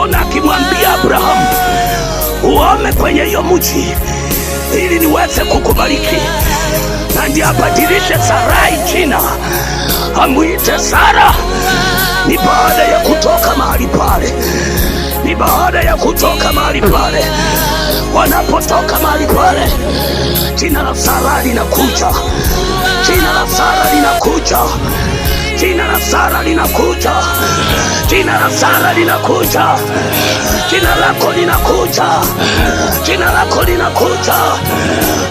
tuliona akimwambia Abrahamu, uame kwenye hiyo mji ili niweze kukubariki, na ndiye abadilishe Sarai jina amwite Sara. Ni baada ya kutoka mahali pale, ni baada ya kutoka mahali pale. Wanapotoka mahali pale, jina la Sara linakuja, jina la Sara linakuja, jina la Sara linakuja, jina la Sara linakuja, jina lako linakuja, jina lako linakuja.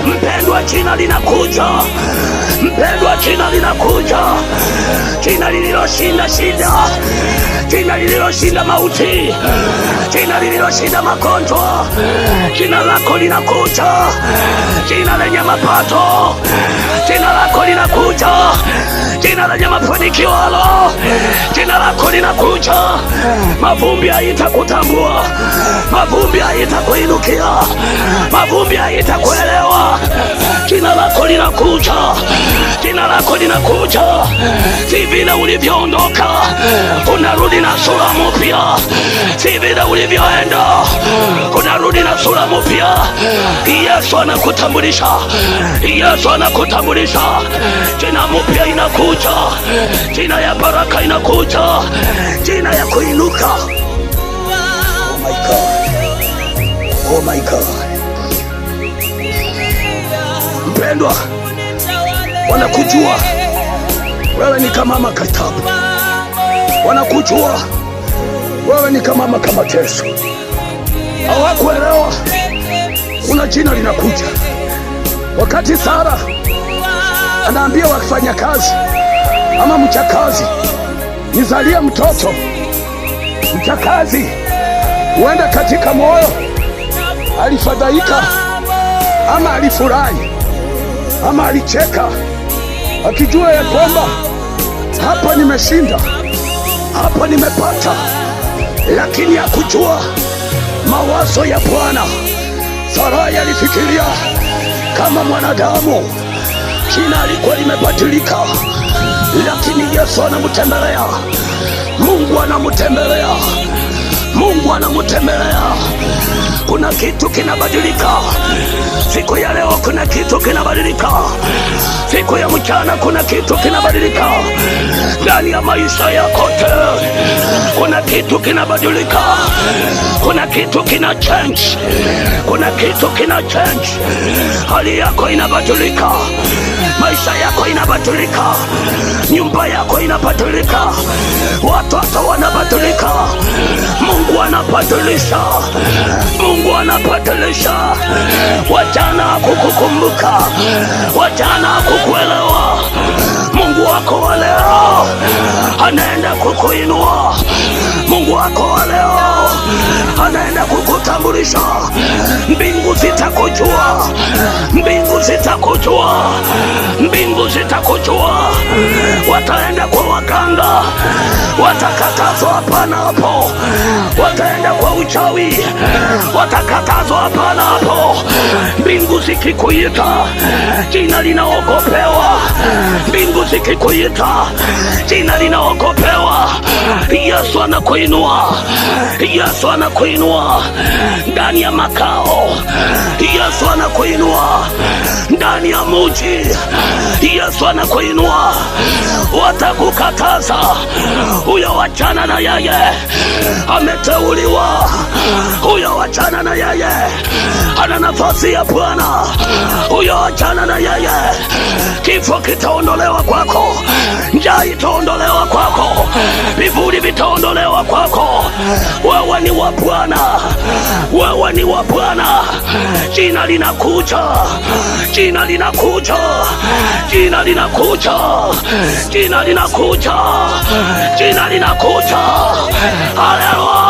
Mpendwa, jina linakuja, mpendwa, jina linakuja, jina lililoshinda shida, jina lililoshinda mauti, jina lililoshinda magonjwa. Jina lako linakuja, jina lenye mapato, jina lako linakuja, jina lenye mafanikio. Jina lako linakuja. Mavumbi haitakutambua, mavumbi haitakuinukia, mavumbi haitakuelewa. Jina lako linakuja, jina lako linakuja. Si vile ulivyoondoka, unarudi na sura mpya. Si vile ulivyoenda, unarudi na sura mpya. Yesu anakutambulisha, Yesu anakutambulisha. Jina mpya inakuja, jina ya baraka inakuja, jina ya kuinuka. Oh my God, oh my God. Mpendwa, wanakujua wewe ni kama mama Katabu, wanakujua wewe ni kama mama Mateso. Hawakuelewa kuna jina linakuja. Wakati Sara anaambia wafanya kazi ama mchakazi, nizalie mtoto, mchakazi huenda katika moyo alifadhaika ama alifurahi ama alicheka, akijua ya kwamba hapa nimeshinda, hapa nimepata. Lakini hakujua mawazo ya Bwana. Sarai alifikiria kama mwanadamu, jina alikuwa limebadilika. Lakini Yesu anamtembelea, Mungu anamtembelea, Mungu anamtembelea. Kuna kitu kinabadilika siku ya leo, kuna kitu kinabadilika siku ya mchana, kuna kitu kinabadilika ndani ya maisha yako. Kuna kitu kinabadilika, kuna kitu kina change, kuna kitu kina change. Hali yako inabadilika, maisha yako inabadilika, nyumba yako inabadilika, watoto wanabadilika. Mungu anabadilisha, Mungu anabadilisha. Wajana kukukumbuka, wajana kukuelewa. Mungu wako wa leo anaenda kukuinua. Mungu wako wa leo anaenda kukutambulisha. Mbingu zitakujua, mbingu zitakujua, mbingu zitakujua. Wataenda kwa waganga, watakatazwa hapana hapo. Wataenda kwa uchawi, watakatazwa hapana hapo. Mbingu zikikuita, jina linaogopewa. Mbingu zikikuita, jina linaogopewa. Yesu anakuinua, Yesu anakuinua ndani ya makao. Yesu anakuinua ndani ya mji. Yesu anakuinua. Watakukataza, huyo wachana na yeye, ameteuliwa. Huyo wachana na yeye, ana nafasi ya Bwana. Huyo wachana na yeye. Kifo kitaondolewa kwako, njaa itaondolewa kwako, vivuli vitaondolewa kwako. Wewe ni wa Bwana, wewe ni wa Bwana. Jina linakuja, jina linakuja, jina linakuja, jina linakuja, jina linakuja. Haleluya.